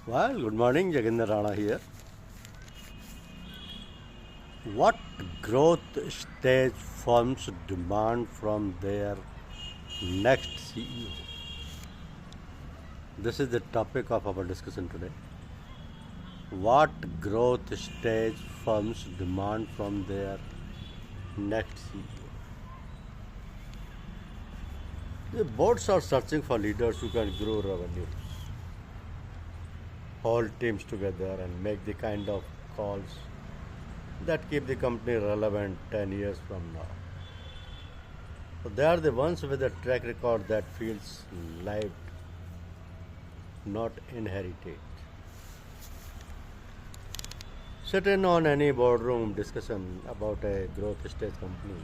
Well, good morning, Jaginder Rana here. What growth stage firms demand from their next CEO? This is the topic of our discussion today. What growth stage firms demand from their next CEO? The boards are searching for leaders who can grow revenue, hold teams together, and make the kind of calls that keep the company relevant 10 years from now. So they are the ones with a track record that feels lived, not inherited. Sit in on any boardroom discussion about a growth stage company,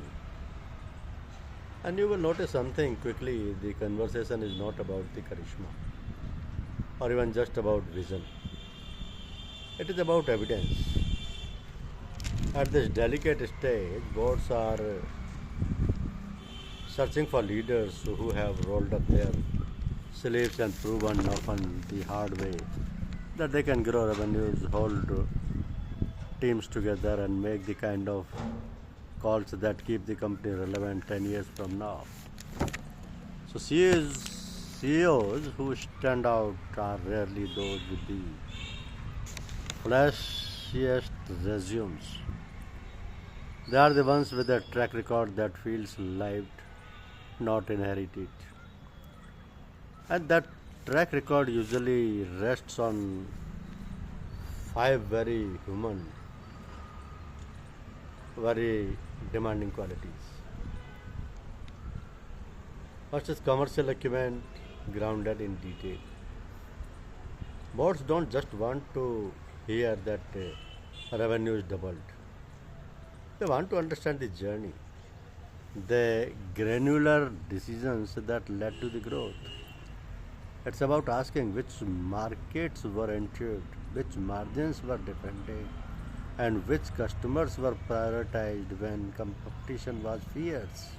and you will notice something quickly. The conversation is not about the charisma or even just about vision, it is about evidence. At this delicate stage, boards are searching for leaders who have rolled up their sleeves and proven often the hard way that they can grow revenues, hold teams together, and make the kind of calls that keep the company relevant 10 years from now. So CEOs who stand out are rarely those with the flashiest resumes. They are the ones with a track record that feels lived, not inherited. And that track record usually rests on five very human, very demanding qualities. First is commercial acumen grounded in detail. Boards don't just want to hear that revenue is doubled. They want to understand the journey, the granular decisions that led to the growth. It's about asking which markets were entered, which margins were defended, and which customers were prioritized when competition was fierce.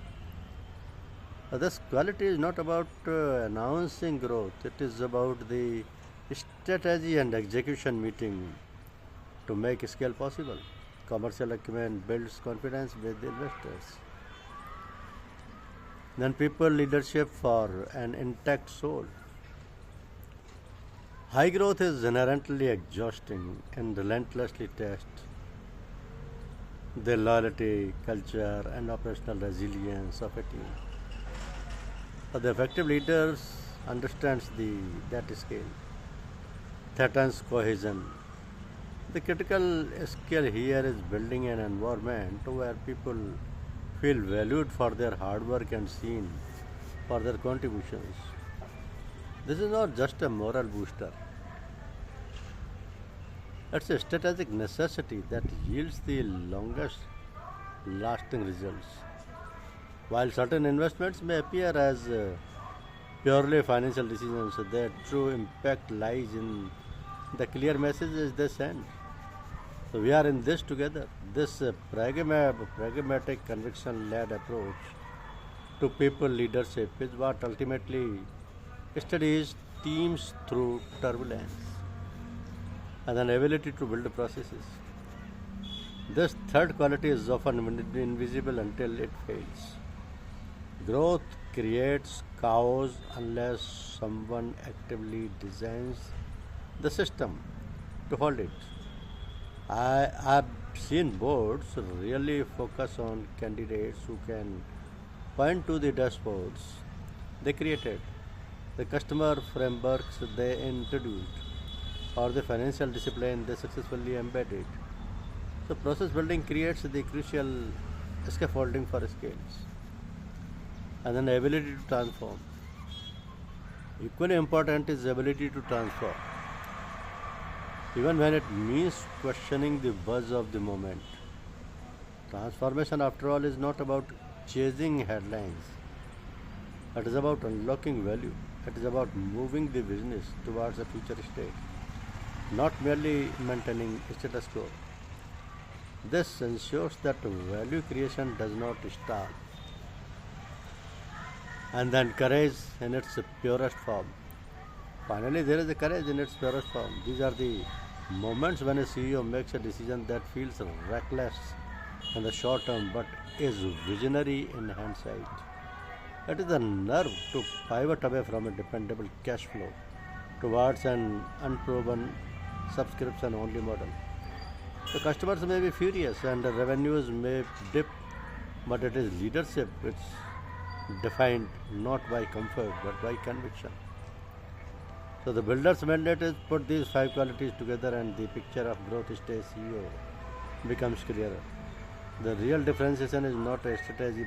This quality is not about announcing growth, it is about the strategy and execution meeting to make scale possible. Commercial acumen builds confidence with investors. Then people leadership for an intact soul. High growth is inherently exhausting and relentlessly tests the loyalty, culture, and operational resilience of a team. The effective leaders understands that scale, threatens cohesion. The critical skill here is building an environment where people feel valued for their hard work and seen for their contributions. This is not just a moral booster, it's a strategic necessity that yields the longest lasting results. While certain investments may appear as purely financial decisions, their true impact lies in the clear messages they send. So we are in this together. This pragmatic conviction led approach to people leadership is what ultimately studies teams through turbulence and an ability to build processes. This third quality is often invisible until it fails. Growth creates chaos unless someone actively designs the system to hold it. I've seen boards really focus on candidates who can point to the dashboards they created, the customer frameworks they introduced, or the financial discipline they successfully embedded. So, process building creates the crucial scaffolding for scales and an ability to transform. Equally important is the ability to transform, even when it means questioning the buzz of the moment. Transformation, after all, is not about chasing headlines, it is about unlocking value, it is about moving the business towards a future state, not merely maintaining status quo. This ensures that value creation does not stall, and then courage in its purest form Finally, there is a courage in its purest form. These are the moments when a CEO makes a decision that feels reckless in the short term but is visionary in hindsight. It is the nerve to pivot away from a dependable cash flow towards an unproven subscription only model. The customers may be furious and the revenues may dip, but it is leadership which defined not by comfort but by conviction. So the builder's mandate is put these five qualities together and the picture of growth stage CEO becomes clearer. The real differentiation is not a strategy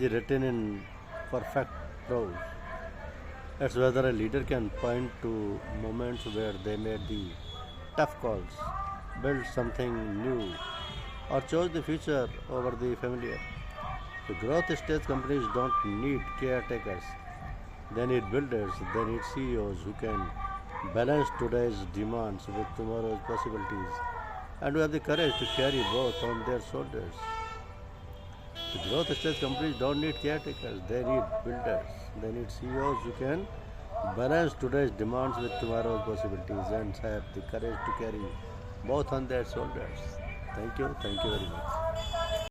written in perfect prose. It's whether a leader can point to moments where they made the tough calls, build something new, or chose the future over the familiar. The growth stage companies don't need caretakers. They need builders, they need CEOs who can balance today's demands with tomorrow's possibilities and who have the courage to carry both on their shoulders. The growth stage companies don't need caretakers, they need builders, they need CEOs who can balance today's demands with tomorrow's possibilities and have the courage to carry both on their shoulders. Thank you very much.